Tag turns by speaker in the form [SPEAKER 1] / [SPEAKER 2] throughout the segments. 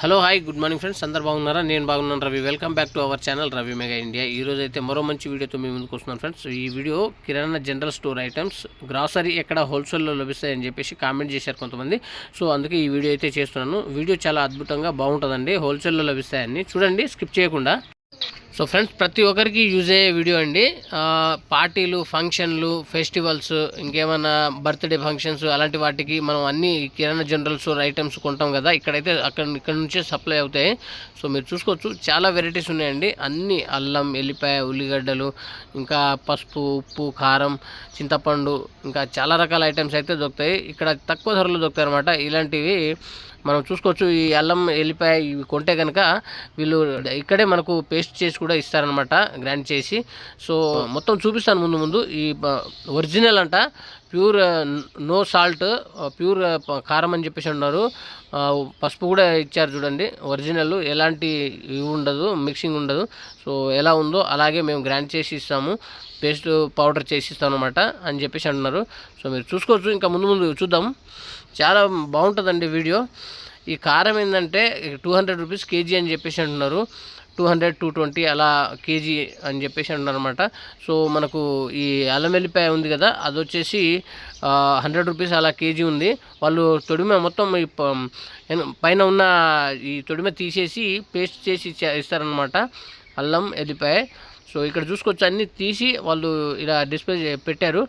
[SPEAKER 1] Hello hi good morning friends, అందరు బాగున్నారా? నేను బాగున్నాను. Ravi, welcome back to our channel Ravi mega India. ఈ రోజు అయితే మరో మంచి వీడియోతో మేము ముందుకు వస్తున్నాను ఫ్రెండ్స్. ఈ వీడియో కిరాణా జనరల్ స్టోర్ ఐటమ్స్ గ్రాసరీ ఎక్కడ హోల్సేల్లో లభిస్తాయని చెప్పేసి కామెంట్ చేశారు కొంతమంది. సో అందుకే ఈ వీడియో అయితే చేస్తున్నాను. వీడియో చాలా అద్భుతంగా బాగుంటుందండి, హోల్సేల్లో లభిస్తాయని చూడండి, స్కిప్ చేయకుండా. సో ఫ్రెండ్స్, ప్రతి ఒక్కరికి యూజ్ అయ్యే వీడియో అండి. పార్టీలు, ఫంక్షన్లు, ఫెస్టివల్స్, ఇంకేమైనా బర్త్డే ఫంక్షన్స్ అలాంటి వాటికి మనం అన్ని కిరాణా జనరల్ స్టోర్ ఐటమ్స్ కొంటాం కదా, ఇక్కడైతే ఇక్కడ నుంచే సప్లై అవుతాయి. సో మీరు చూసుకోవచ్చు, చాలా వెరైటీస్ ఉన్నాయండి. అన్ని అల్లం, ఎల్లిపాయ, ఉల్లిగడ్డలు, ఇంకా పసుపు, ఉప్పు, కారం, చింతపండు, ఇంకా చాలా రకాల ఐటమ్స్ అయితే దొరుకుతాయి. ఇక్కడ తక్కువ ధరలో దొరుకుతాయి అన్నమాట. ఇలాంటివి మనం చూసుకోవచ్చు. ఈ అల్లం, ఎల్లిపాయ ఇవి కొంటే కనుక వీళ్ళు ఇక్కడే మనకు పేస్ట్ చేసి కూడా ఇస్తారనమాట, గ్రైండ్ చేసి. సో మొత్తం చూపిస్తాను ముందు. ఈ ఒరిజినల్ అంట, ప్యూర్ నో సాల్ట్, ప్యూర్ కారం అని చెప్పేసి ఉన్నారు. పసుపు కూడా ఇచ్చారు చూడండి, ఒరిజినల్, ఎలాంటి ఇవి ఉండదు, మిక్సింగ్ ఉండదు. సో ఎలా ఉందో అలాగే మేము గ్రైండ్ చేసి ఇస్తాము, పేస్ట్ పౌడర్ చేసి ఇస్తాం అనమాట అని చెప్పేసి అంటున్నారు. సో మీరు చూసుకోవచ్చు. ఇంకా ముందు చూద్దాం, చాలా బాగుంటుందండి వీడియో. ఈ కారం ఏంటంటే 200 రూపీస్ కేజీ అని చెప్పేసి అంటున్నారు. 200, 220 అలా కేజీ అని చెప్పేసి అంటున్నారు అనమాట. సో మనకు ఈ అల్లం వెల్లిపాయ ఉంది కదా, అది వచ్చేసి 100 రూపీస్ అలా కేజీ ఉంది. వాళ్ళు తొడిమ మొత్తం పైన ఉన్న ఈ తొడిమ తీసేసి పేస్ట్ చేసి ఇస్తారనమాట, అల్లం ఎల్లిపాయ. సో ఇక్కడ చూసుకోవచ్చు, అన్నీ తీసి వాళ్ళు ఇలా డిస్ప్లే పెట్టారు.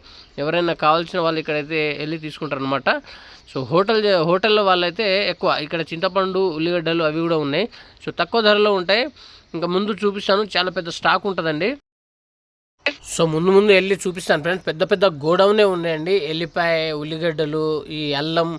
[SPEAKER 1] ఎవరైనా కావాల్సిన వాళ్ళు ఇక్కడైతే వెళ్ళి తీసుకుంటారు అనమాట. సో హోటల్లో వాళ్ళైతే ఎక్కువ ఇక్కడ చింతపండు, ఉల్లిగడ్డలు అవి కూడా ఉన్నాయి. సో తక్కువ ధరలో ఉంటాయి. ఇంకా ముందు చూపిస్తాను, చాలా పెద్ద స్టాక్ ఉంటుందండి. సో ముందు వెళ్ళి చూపిస్తాను ఫ్రెండ్స్. పెద్ద గోడౌనే ఉన్నాయండి, ఎల్లిపాయ, ఉల్లిగడ్డలు, ఈ అల్లం.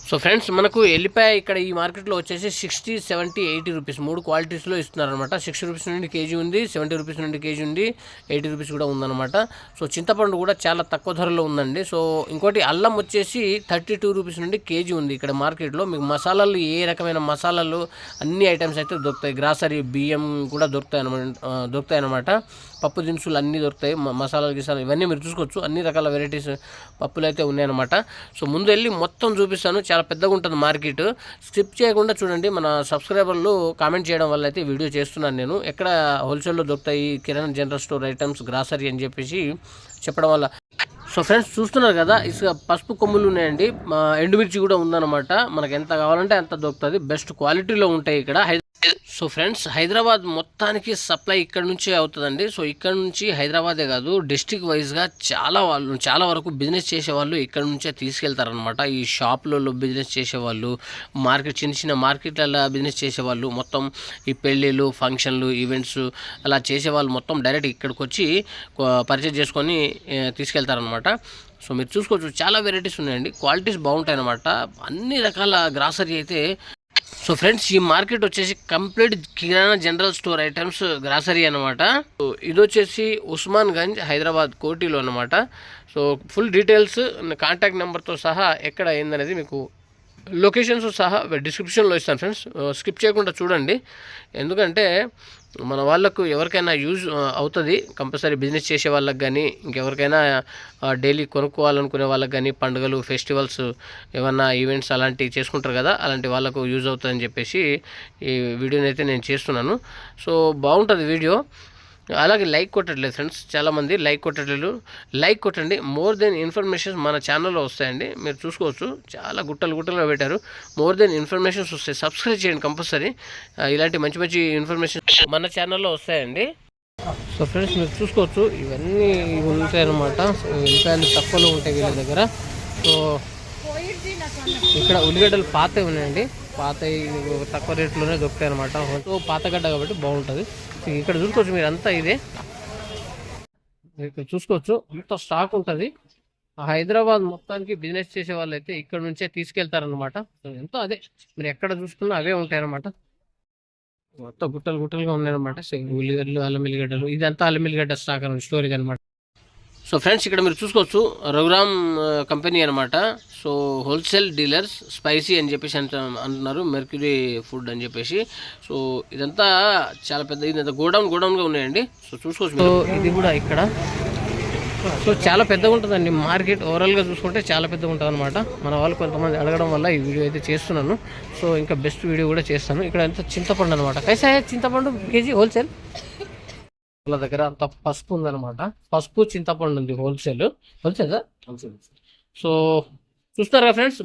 [SPEAKER 1] సో ఫ్రెండ్స్, మనకు ఎల్లిపాయ ఇక్కడ ఈ మార్కెట్లో వచ్చేసి 60, 70, 80 రూపీస్ 3 క్వాలిటీస్లో ఇస్తున్నారనమాట. 60 రూపీస్ నుండి కేజీ ఉంది, 70 రూపీస్ నుండి కేజీ ఉంది, 80 రూపీస్ కూడా ఉందన్నమాట. సో చింతపండు కూడా చాలా తక్కువ ధరలో ఉందండి. సో ఇంకోటి అల్లం వచ్చేసి 32 రూపీస్ నుండి కేజీ ఉంది ఇక్కడ మార్కెట్లో. మీకు మసాలాలు, ఏ రకమైన మసాలాలు, అన్ని ఐటమ్స్ అయితే దొరుకుతాయి. గ్రాసరీ బియ్యం కూడా దొరుకుతాయి అన్నమాట. పప్పు దినుసులు అన్నీ దొరుకుతాయి, మసాలాలు గిసాలు ఇవన్నీ మీరు చూసుకోవచ్చు. అన్ని రకాల వెరైటీస్ పప్పులు అయితే ఉన్నాయన్నమాట. సో ముందు వెళ్ళి మొత్తం చూపిస్తాను, చాలా పెద్దగా ఉంటుంది మార్కెట్. స్కిప్ చేయకుండా చూడండి. మన సబ్స్క్రైబర్లు కామెంట్ చేయడం వల్ల అయితే వీడియో చేస్తున్నాను నేను. ఎక్కడ హోల్సేల్లో దొరుకుతాయి కిరాణా జనరల్ స్టోర్ ఐటమ్స్ గ్రాసరీ అని చెప్పేసి చెప్పడం వల్ల. సో ఫ్రెండ్స్, చూస్తున్నారు కదా, ఇసుక పసుపు కొమ్ములు ఉన్నాయండి, ఎండుమిర్చి కూడా ఉందన్నమాట. మనకు ఎంత కావాలంటే అంత దొరుకుతుంది, బెస్ట్ క్వాలిటీలో ఉంటాయి ఇక్కడ. సో ఫ్రెండ్స్, హైదరాబాద్ మొత్తానికి సప్లై ఇక్కడ నుంచే అవుతుందండి. సో ఇక్కడ నుంచి హైదరాబాదే కాదు, డిస్ట్రిక్ట్ వైజ్గా చాలా వరకు బిజినెస్ చేసేవాళ్ళు ఇక్కడ నుంచే తీసుకెళ్తారనమాట. ఈ షాపులలో బిజినెస్ చేసేవాళ్ళు, చిన్న మార్కెట్లలో బిజినెస్ చేసేవాళ్ళు, మొత్తం ఈ పెళ్ళిళ్ళు, ఫంక్షన్లు, ఈవెంట్స్ అలా చేసేవాళ్ళు మొత్తం డైరెక్ట్ ఇక్కడికి వచ్చి పర్చేజ్ చేసుకొని తీసుకెళ్తారనమాట. సో మీరు చూసుకోవచ్చు, చాలా వెరైటీస్ ఉన్నాయండి, క్వాలిటీస్ బాగుంటాయి అన్నమాట. అన్ని రకాల గ్రాసరీ అయితే. సో ఫ్రెండ్స్, ఈ మార్కెట్ వచ్చేసి కంప్లీట్ కిరాణా జనరల్ స్టోర్ ఐటమ్స్ గ్రాసరీ అనమాట. సో ఇది వచ్చేసి ఉస్మాన్ గంజ్, హైదరాబాద్ కోటిలో అనమాట. సో ఫుల్ డీటెయిల్స్, కాంటాక్ట్ నెంబర్తో సహా ఎక్కడ అయిందనేది మీకు లొకేషన్స్ సహా డిస్క్రిప్షన్లో ఇస్తాను ఫ్రెండ్స్. స్కిప్ చేయకుండా చూడండి, ఎందుకంటే మన వాళ్ళకు ఎవరికైనా యూజ్ అవుతుంది. కంపల్సరీ బిజినెస్ చేసే వాళ్ళకి కానీ, ఇంకెవరికైనా డైలీ కొనుక్కోవాలనుకునే వాళ్ళకి కానీ, పండుగలు, ఫెస్టివల్స్, ఏమన్నా ఈవెంట్స్ అలాంటివి చేసుకుంటారు కదా, అలాంటి వాళ్ళకు యూజ్ అవుతుందని చెప్పేసి ఈ వీడియోని అయితే నేను చేస్తున్నాను. సో బాగుంటుంది వీడియో. అలాగే లైక్ కొట్టట్లేదు ఫ్రెండ్స్, చాలామంది లైక్ కొట్టట్లేదు. లైక్ కొట్టండి, మోర్ దెన్ ఇన్ఫర్మేషన్స్ మన ఛానల్లో వస్తాయండి. మీరు చూసుకోవచ్చు, చాలా గుట్టలుగా పెట్టారు, మోర్ దెన్ ఇన్ఫర్మేషన్స్ వస్తాయి. సబ్స్క్రైబ్ చేయండి కంపల్సరీ, ఇలాంటి మంచి ఇన్ఫర్మేషన్ మన ఛానల్లో వస్తాయండి. సో ఫ్రెండ్స్, మీరు చూసుకోవచ్చు, ఇవన్నీ ఉంటాయన్నమాట. ఉల్లిపాయలు తక్కువలో ఉంటాయి వీళ్ళ దగ్గర. సో ఇక్కడ ఉల్లిగడ్డలు పాతవి ఉన్నాయండి, తక్కువ రేట్లోనే దొరుకుతాయి అనమాట. సో పాతగడ్డ కాబట్టి బాగుంటుంది. ఇక్కడ చూసుకోవచ్చు, మీరు అంతా ఇదే ఇక్కడ చూసుకోవచ్చు, అంత స్టాక్ ఉంటుంది. హైదరాబాద్ మొత్తానికి బిజినెస్ చేసే వాళ్ళు అయితే ఇక్కడ నుంచే తీసుకెళ్తారనమాట. ఎంతో అదే, మీరు ఎక్కడ చూసుకున్నా అవే ఉంటాయి అనమాట. మొత్తం గుట్టలుగా ఉన్నాయన్నమాట. ఉల్లిగడ్డలు, అల్లం ఎల్లిగడ్డలు, ఇదంతా అల్లం ఎల్లిగడ్డ స్టాక్ స్టోరేజ్ అనమాట. సో ఫ్రెండ్స్, ఇక్కడ మీరు చూసుకోవచ్చు, రఘురామ్ కంపెనీ అనమాట. సో హోల్సేల్ డీలర్స్, స్పైసీ అని చెప్పేసి అంటున్నారు, మెర్క్యూరీ ఫుడ్ అని చెప్పేసి. సో ఇదంతా చాలా పెద్ద, ఇదంతా గోడౌన్గా ఉన్నాయండి. సో చూసుకోవచ్చు. సో ఇది కూడా ఇక్కడ సో చాలా పెద్దగా ఉంటుందండి మార్కెట్. ఓవరాల్గా చూసుకుంటే చాలా పెద్దగా ఉంటుంది అనమాట. మన వాళ్ళు కొంతమంది అడగడం వల్ల ఈ వీడియో అయితే చేస్తున్నాను. సో ఇంకా బెస్ట్ వీడియో కూడా చేస్తాను. ఇక్కడ అంతా చింతపండు అనమాట. కైసా చింతపండు కేజీ హోల్సేల్. వాళ్ళ దగ్గర అంత పసుపు ఉందన్నమాట. పసుపు చింతపండు ఉంది హోల్సేల్. హోల్సేల్ సో చూస్తారు కదా ఫ్రెండ్స్,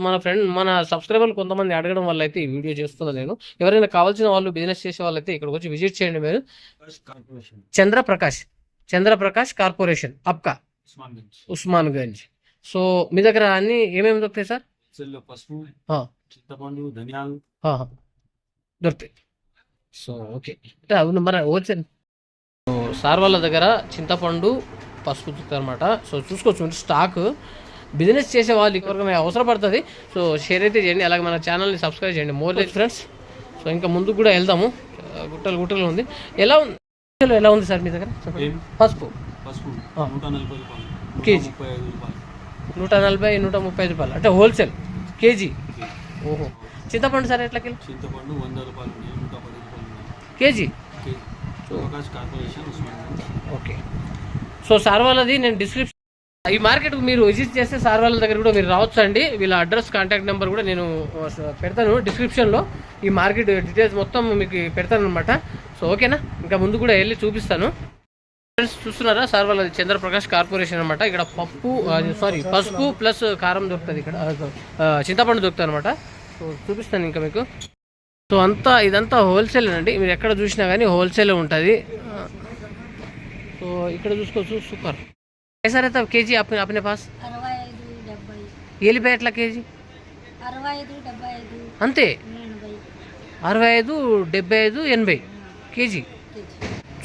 [SPEAKER 1] మన సబ్స్క్రైబర్లు కొంతమంది అడగడం వల్ల అయితే ఈ వీడియో చేస్తున్నాను నేను. ఎవరైనా కావాల్సిన వాళ్ళు బిజినెస్ చేసే వాళ్ళైతే ఇక్కడికి వచ్చి విజిట్ చేయండి మీరు. చంద్రప్రకాష్ కార్పొరేషన్ అప్కా ఉస్మాన్గంజ్. సో మీ దగ్గర అన్ని ఏమేమి దొరుకుతాయి సార్?
[SPEAKER 2] పసుపు, చింతపండు, ధనియాలు
[SPEAKER 1] దొరుకుతాయి. సో ఓకే అవును మన హోల్సేల్. సో సార్ వాళ్ళ దగ్గర చింతపండు పసుపు దొరుకుతాయి అనమాట. సో చూసుకోవచ్చు స్టాక్. బిజినెస్ చేసే వాళ్ళు ఎవరికైనా అవసరపడుతుంది. సో షేర్ అయితే చేయండి, అలాగే మన ఛానల్ని సబ్స్క్రైబ్ చేయండి. More than friends. సో ఇంకా ముందుకు కూడా వెళ్దాము. గుట్టలు ఉంది. ఎలా ఉంది సార్ మీ దగ్గర పసుపు? కేజీ 140-135 రూపాయలు అంటే హోల్సేల్ కేజీ. ఓహో. చింతపండు సార్ ఎట్లా కిలో?
[SPEAKER 2] చింతపండు 100 రూపాయలు, 110 రూపాయలు
[SPEAKER 1] కేజీ. ఓకే. సో సార్ వాళ్ళది నేను డిస్క్రిప్షన్ ఈ మార్కెట్ మీరు విజిట్ చేస్తే సార్ వాళ్ళ దగ్గర కూడా మీరు రావచ్చు అండి. వీళ్ళ అడ్రస్ కాంటాక్ట్ నెంబర్ కూడా నేను పెడతాను డిస్క్రిప్షన్లో. ఈ మార్కెట్ డీటెయిల్స్ మొత్తం మీకు పెడతాను అనమాట. సో ఓకేనా, ఇంకా ముందు కూడా వెళ్ళి చూపిస్తాను. ఫ్రెండ్స్ చూస్తున్నారా, సార్ వాళ్ళది చంద్రప్రకాష్ కార్పొరేషన్ అనమాట. ఇక్కడ పసుపు ప్లస్ కారం దొరుకుతుంది. ఇక్కడ చింతపండు దొరుకుతుంది అనమాట. సో చూపిస్తాను ఇంకా మీకు. సో ఇదంతా హోల్సేల్ అండి. మీరు ఎక్కడ చూసినా కానీ హోల్సేల్ ఉంటుంది. సో ఇక్కడ చూసుకోవచ్చు. సూపర్. कैसा रहता है केजी अपने पास? 65-70. एलिपाय ఎట్లా కేజీ?
[SPEAKER 3] 65-75
[SPEAKER 1] అంతే. 65-75-80 కేజీ.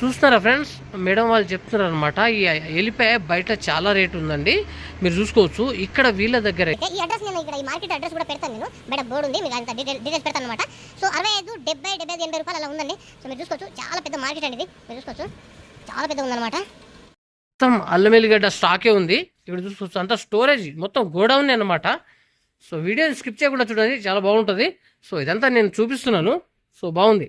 [SPEAKER 1] చూస్తున్నారా ఫ్రెండ్స్, మేడం వాళ్ళు చెప్తున్నారు అనమాట. ఈ ఎలిపాయ బయట చాలా రేట్ ఉందండి, మీరు చూసుకోవచ్చు. ఇక్కడ వీళ్ళ దగ్గర
[SPEAKER 4] ఈ అడ్రస్ నేను ఇక్కడ ఈ మార్కెట్ అడ్రస్ కూడా పెడతాను. నేను మేడం బోర్డు ఉంది, మీకు అంత డీటెయిల్స్ పెడతాను అనమాట. సో 65-70-75 రూపాయలు అలా ఉందండి. సో మీరు చూసుకోవచ్చు, చాలా పెద్ద మార్కెట్ అండి ఇది. మీరు చూసుకోవచ్చు, చాలా పెద్ద ఉందన్నమాట.
[SPEAKER 1] మొత్తం అల్లం ఎల్లిగడ్డ స్టాకే ఉంది. ఇక్కడ చూసుకోవచ్చు, అంతా స్టోరేజ్ మొత్తం గోడౌన్ అనమాట. సో వీడియోని స్కిప్ చేయకుండా చూడండి, చాలా బాగుంటుంది. సో ఇదంతా నేను చూపిస్తున్నాను. సో బాగుంది.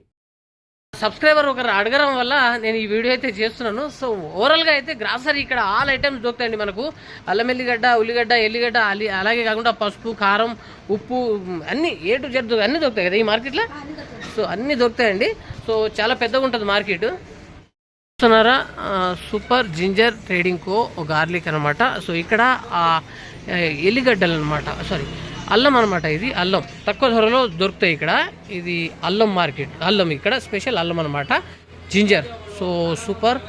[SPEAKER 1] సబ్స్క్రైబర్ ఒకరు అడగడం వల్ల నేను ఈ వీడియో అయితే చేస్తున్నాను. సో ఓవరాల్గా అయితే గ్రాసరీ ఇక్కడ ఆల్ ఐటమ్స్ దొరుకుతాయండి మనకు. అల్లం ఎల్లిగడ్డ, ఉల్లిగడ్డ, ఎల్లిగడ్డ, అలాగే కాకుండా పసుపు, కారం, ఉప్పు అన్నీ A to Z అన్నీ దొరుకుతాయి కదా ఈ మార్కెట్లో. సో అన్నీ దొరుకుతాయండి. సో చాలా పెద్దగా ఉంటుంది మార్కెట్. చూస్తున్నారా, సూపర్ జింజర్ ట్రేడింగ్ కో గార్లిక్ అనమాట. సో ఇక్కడ ఎల్లిగడ్డలు అనమాట, అల్లం అనమాట. ఇది అల్లం తక్కువ ధరలో దొరుకుతాయి ఇక్కడ. ఇది అల్లం మార్కెట్. అల్లం ఇక్కడ స్పెషల్ అల్లం అనమాట, జింజర్. సో సూపర్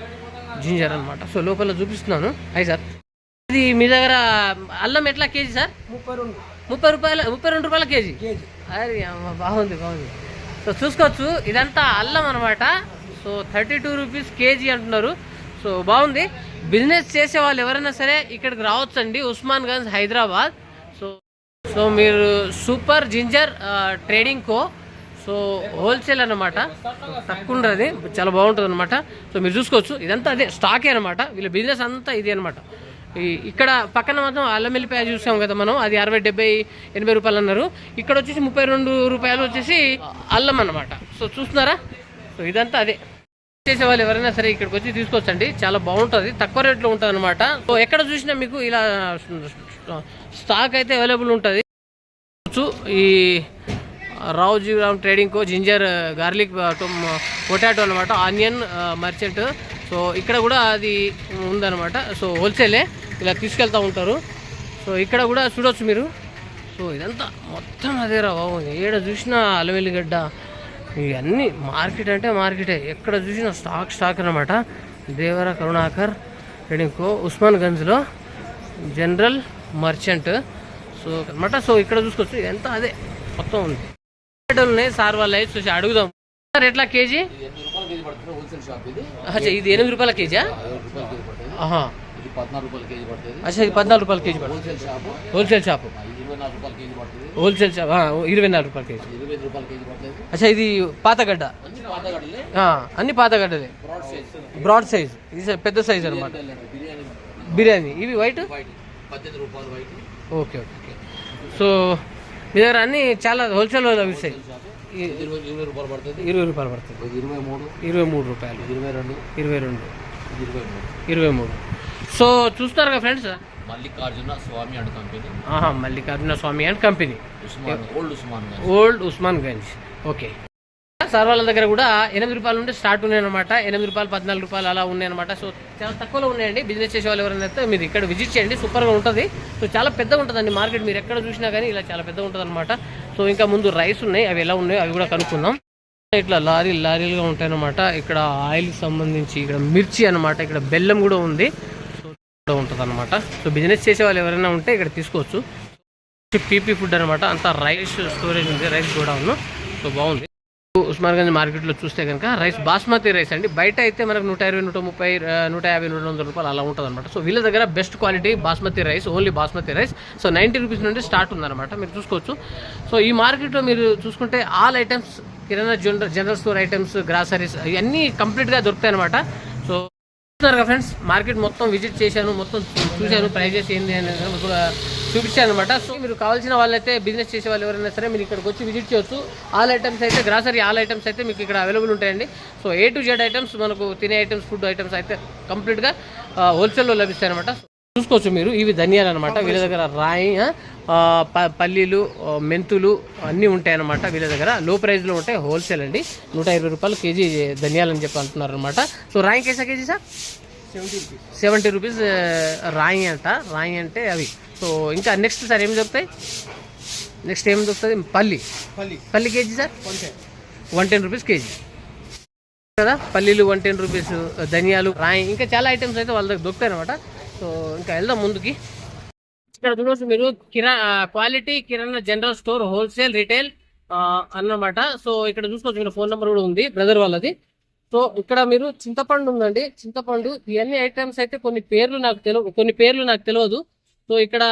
[SPEAKER 1] జింజర్ అనమాట. సో లోపల చూపిస్తున్నాను. అయ్యి సార్, ఇది మీ దగ్గర అల్లం ఎట్లా కేజీ సార్? 32 రూపాయల కేజీ. అరే బాగుంది. సో చూసుకోవచ్చు, ఇదంతా అల్లం అనమాట. సో 32 రూపీస్ కేజీ అంటున్నారు. సో బాగుంది. బిజినెస్ చేసే వాళ్ళు ఎవరైనా సరే ఇక్కడికి రావచ్చండి, ఉస్మాన్గంజ్ హైదరాబాద్. సో మీరు సూపర్ జింజర్ ట్రేడింగ్ కో. సో హోల్సేల్ అనమాట, తక్కువ ఉండదు, చాలా బాగుంటుంది అనమాట. సో మీరు చూసుకోవచ్చు, ఇదంతా అదే స్టాకే అనమాట. వీళ్ళ బిజినెస్ అంతా ఇది అనమాట. ఇక్కడ పక్కన మాత్రం అల్లం ఎల్లిపాయ చూసాం కదా మనం, అది 60-70-80 రూపాయలు అన్నారు. ఇక్కడ వచ్చేసి 32 రూపాయలు వచ్చేసి అల్లం అనమాట. సో చూస్తున్నారా, సో ఇదంతా అదే. చేసే వాళ్ళు ఎవరైనా సరే ఇక్కడికి వచ్చి తీసుకోవచ్చండి, చాలా బాగుంటుంది, తక్కువ రేట్లో ఉంటుంది అనమాట. సో ఎక్కడ చూసినా మీకు ఇలా స్టాక్ అయితే అవైలబుల్ ఉంటుంది. ఈ రావుజీరామ్ ట్రేడింగ్ కో జింజర్ గార్లిక్ పొటాటో అనమాట, ఆనియన్ మర్చెంట్. సో ఇక్కడ కూడా అది ఉందన్నమాట. సో హోల్సేలే, ఇలా తీసుకెళ్తూ ఉంటారు. సో ఇక్కడ కూడా చూడవచ్చు మీరు. సో ఇదంతా మొత్తం అదే రా బాబు, ఏడ చూసినా అల్లం ఎల్లిగడ్డ ఇవన్నీ మార్కెట్ అంటే మార్కెటే, ఎక్కడ చూసినా స్టాక్ అనమాట. దేవర కరుణాకర్ ట్రేడింగ్ కో ఉస్మాన్గంజ్లో జనరల్ మర్చెంట్. సో అనమాట. సో ఇక్కడ చూసుకోవచ్చు, ఇదంతా అదే మొత్తం ఉంది. ఉన్నాయి సార్ వాళ్ళ చూసి అడుగుదాం. సార్ ఎట్లా కేజీ? ఇది 8 రూపాయల కేజీ.
[SPEAKER 2] ఇది 14 రూపాయల కేజీ పడుతుంది.
[SPEAKER 1] అచ్చా, ఇది 14 రూపాయల కేజీ పడుతుంది. హోల్సేల్ షాప్
[SPEAKER 2] 24 రూపాయల కేజీ పడుతుంది.
[SPEAKER 1] హోల్సేల్ షాప్ 24 రూపాయల కేజీ.
[SPEAKER 2] 25 రూపాయల కేజీ పడుతుంది.
[SPEAKER 1] అచ్చా, ఇది పాతగడ్డ, అన్ని పాతగడ్డలే, బ్రాడ్ సైజ్. ఇది పెద్ద సైజ్ అనమాట. బిర్యానీ ఇవి వైట్
[SPEAKER 2] 18 రూపాయలు వైట్.
[SPEAKER 1] ఓకే. సో మీ దగ్గర అన్ని చాలా హోల్సేల్ లభిస్తాయి.
[SPEAKER 2] 20 రూపాయలు పడుతుంది.
[SPEAKER 1] 20 రూపాయలు పడుతుంది.
[SPEAKER 2] 23
[SPEAKER 1] 23 రూపాయలు.
[SPEAKER 2] 22
[SPEAKER 1] 22
[SPEAKER 2] 23.
[SPEAKER 1] 23. సో చూస్తారు కదా friends,
[SPEAKER 2] Mallikarjuna Swamy and company,
[SPEAKER 1] Mallikarjuna Swamy and company,
[SPEAKER 2] old
[SPEAKER 1] Osman Gunj. Okay, sir వాళ్ళ దగ్గర కూడా 8 రూపాయల నుండి స్టార్ట్ ఉన్నాయన్నమాట. 8 రూపాయలు, 14 రూపాయలు అలా ఉన్నాయన్నమాట. సో చాలా తక్కువలో ఉన్నాయండి. బిజినెస్ చేసే వాళ్ళు ఎవరైనా అయితే మీరు ఇక్కడ విజిట్ చేయండి, సూపర్గా ఉంటుంది. సో చాలా పెద్దగా ఉంటుందండి మార్కెట్, మీరు ఎక్కడ చూసినా కానీ ఇలా చాలా పెద్దగా ఉంటుంది అనమాట. సో ఇంకా ముందు రైస్ ఉన్నాయి, అవి ఎలా ఉన్నాయో అవి కూడా కనుక్కుందాం. ఇట్లా లారీలుగా ఉంటాయన్నమాట. ఇక్కడ ఆయిల్ సంబంధించి, ఇక్కడ మిర్చి అనమాట, ఇక్కడ బెల్లం కూడా ఉంది. సో కూడా ఉంటుంది అనమాట. సో బిజినెస్ చేసే వాళ్ళు ఎవరైనా ఉంటే ఇక్కడ తీసుకోవచ్చు. పీపీ ఫుడ్ అనమాట, అంతా రైస్ స్టోరేజ్ ఉంది, రైస్ కూడా ఉంది. సో బాగుంది. ఉస్మాన్గంజ్ మార్కెట్లో చూస్తే కనుక రైస్ బాస్మతి రైస్ అండి. బయట అయితే మనకు 120, 130, 150, 200 రూపాయలు అలా ఉంటుంది అనమాట. సో వీళ్ళ దగ్గర best quality basmati rice, only basmati rice. So 90 rupees నుండి స్టార్ట్ ఉందన్నమాట, మీరు చూసుకోవచ్చు. సో ఈ మార్కెట్లో మీరు చూసుకుంటే ఆల్ ఐటమ్స్, కిరాణా జనరల్ స్టోర్ ఐటమ్స్, గ్రాసరీస్ ఇవన్నీ కంప్లీట్గా దొరుకుతాయి అనమాట. సో చూస్తున్నారు ఫ్రెండ్స్, మార్కెట్ మొత్తం విజిట్ చేశాను, మొత్తం చూశాను, ప్రైజెస్ ఏంది అనేది కూడా చూపించాను అనమాట. సో మీరు కావాల్సిన వాళ్ళైతే, బిజినెస్ చేసే వాళ్ళు ఎవరైనా సరే మీరు ఇక్కడికి వచ్చి విజిట్ చేయొచ్చు. ఆల్ ఐటమ్స్ అయితే, గ్రాసరీ ఆల్ ఐటమ్స్ అయితే మీకు ఇక్కడ అవైలబుల్ ఉంటాయండి. So A to Z items, మనకు తినే ఐటమ్స్, ఫుడ్ ఐటమ్స్ అయితే కంప్లీట్గా హోల్సేల్లో లభిస్తాయి అనమాట. చూసుకోవచ్చు మీరు. ఇవి ధనియాలు అనమాట, వీళ్ళ దగ్గర రాయి, పల్లీలు, మెంతులు అన్నీ ఉంటాయి అనమాట. వీళ్ళ దగ్గర లో ప్రైస్లో ఉంటాయి, హోల్సేల్ అండి. 120 రూపాయలు కేజీ ధనియాలు అని చెప్పి అంటున్నారు అనమాట. సో రాయి కేసా కేజీ సార్ 70 రూపీస్ రాయి అంట. రాయి అంటే అవి. సో ఇంకా నెక్స్ట్ సార్ ఏం దొరుకుతాయి, నెక్స్ట్ ఏం దొరుకుతుంది, పల్లి కేజీ సార్ 110 రూపీస్ కేజీ కదా. పల్లీలు 110 రూపీస్, ధనియాలు, రాయి, ఇంకా చాలా ఐటమ్స్ అయితే వాళ్ళ దగ్గర దొరుకుతాయి అనమాట. సో ఇంకా వెళ్దాం ముందుకి. ఇక్కడ చూడవచ్చు మీరు, క్వాలిటీ కిరాణా జనరల్ స్టోర్, హోల్సేల్, రిటైల్ అన్నమాట. సో ఇక్కడ చూసుకోవచ్చు, ఇక్కడ ఫోన్ నెంబర్ కూడా ఉంది బ్రదర్ వాళ్ళది. సో ఇక్కడ మీరు చింతపండు ఉందండి, చింతపండు, ఇవన్నీ ఐటమ్స్ అయితే కొన్ని పేర్లు నాకు తెలియదు. సో ఇక్కడ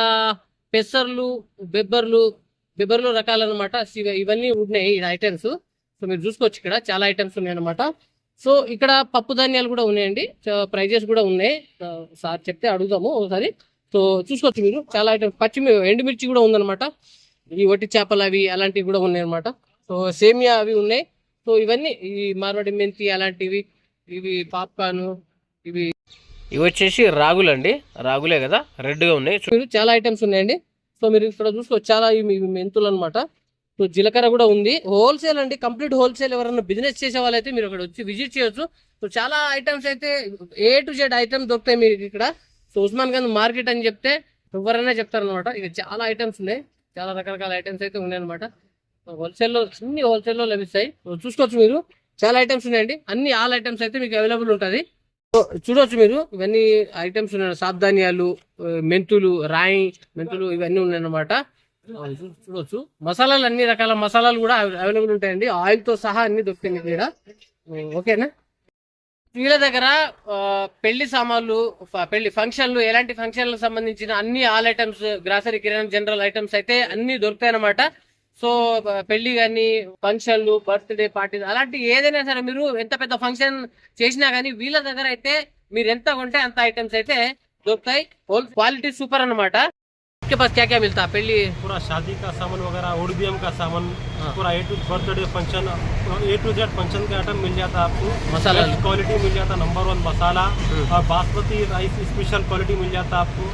[SPEAKER 1] పెసర్లు, బెబ్బర్లు రకాలన్నమాట. ఇవన్నీ ఉన్నాయి ఈ ఐటమ్స్. సో మీరు చూసుకోవచ్చు, ఇక్కడ చాలా ఐటమ్స్ ఉన్నాయి అనమాట. సో ఇక్కడ పప్పు ధాన్యాలు కూడా ఉన్నాయండి, ప్రైజెస్ కూడా ఉన్నాయి. సార్ చెప్తే అడుగుదాము ఒకసారి. సో చూసుకోవచ్చు మీరు, చాలా ఐటమ్స్. ఎండుమిర్చి కూడా ఉందన్నమాట. ఈ వట్టి చేపలు అవి అలాంటివి కూడా ఉన్నాయి అనమాట. సో సేమియా అవి ఉన్నాయి. సో ఇవన్నీ ఈ మార్వాడి మెంతి అలాంటివి, ఇవి పాప్కార్న్, ఇవి వచ్చేసి రాగులు అండి, రాగులే కదా, రెడ్గా ఉన్నాయి. మీరు చాలా ఐటమ్స్ ఉన్నాయండి. సో మీరు ఇక్కడ చూసుకోవచ్చు, చాలా ఇవి మెంతులు అనమాట. సో జీలకర్ర కూడా ఉంది, హోల్సేల్ అండి, కంప్లీట్ హోల్సేల్. ఎవరైనా బిజినెస్ చేసే వాళ్ళైతే మీరు ఇక్కడ వచ్చి విజిట్ చేయొచ్చు. సో చాలా ఐటమ్స్ అయితే A to Z ఐటమ్స్ దొరుకుతాయి మీకు ఇక్కడ. సో ఉస్మాన్గంజ్ మార్కెట్ అని చెప్తే ఎవరైనా చెప్తారనమాట. ఇక చాలా ఐటమ్స్ ఉన్నాయి, చాలా రకరకాల ఐటమ్స్ అయితే ఉన్నాయి అనమాట. హోల్సేల్లో, అన్ని హోల్సేల్లో లభిస్తాయి. చూసుకోవచ్చు మీరు, చాలా ఐటమ్స్ ఉన్నాయండి. అన్ని ఆల్ ఐటమ్స్ అయితే మీకు అవైలబుల్ ఉంటుంది. చూడవచ్చు మీరు, ఇవన్నీ ఐటమ్స్ ఉన్నాయి. సాబ్ధాన్యాలు, మెంతులు, రాయి మెంతులు, ఇవన్నీ ఉన్నాయన్నమాట. చూడవచ్చు మసాలాలు, అన్ని రకాల మసాలాలు కూడా అవైలబుల్ ఉంటాయండి. ఆయిల్ తో సహా అన్ని దొరుకుతాయి ఇక్కడ. ఓకేనా. వీళ్ళ దగ్గర పెళ్లి సామాన్లు, పెళ్లి ఫంక్షన్లు, ఎలాంటి ఫంక్షన్లకు సంబంధించిన అన్ని ఆల్ ఐటమ్స్, గ్రాసరీ కిరాణా జనరల్ ఐటమ్స్ అయితే అన్ని దొరుకుతాయి అన్నమాట. సో పెళ్లి కానీ, ఫంక్షన్లు, బర్త్డే పార్టీలు, అలాంటి ఏదైనా సరే మీరు ఎంత పెద్ద ఫంక్షన్ చేసినా కానీ వీళ్ళ దగ్గర అయితే మీరు ఎంత కొంటే అంత ఐటమ్స్ అయితే దొరుకుతాయి. క్వాలిటీ సూపర్ అన్నమాట. आपके पास क्या क्या मिलता है? पेली
[SPEAKER 5] पूरा शादी का सामान वगैरह, ओडीबीएम का सामान, पूरा A to birthday function, A to Z function का आइटम मिल जाता है आपको.
[SPEAKER 1] मसाला
[SPEAKER 5] क्वालिटी मिल जाता है, नंबर 1 मसाला, और बासमती राइस स्पेशल क्वालिटी मिल जाता है आपको.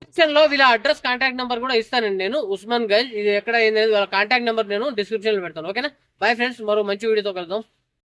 [SPEAKER 1] డిస్క్రిప్షన్ లో వీళ్ళ అడ్రస్, కాంటాక్ట్ నెంబర్ కూడా ఇస్తానండి నేను. ఉస్మాన్ గంజ్, ఇది ఎక్కడ వాళ్ళ కాంటాక్ట్ నెంబర్ నేను డిస్క్రిప్షన్ లో పెడతాను. ఓకేనా. బై ఫ్రెండ్స్, మరో మంచి వీడియోతో కలుద్దాం.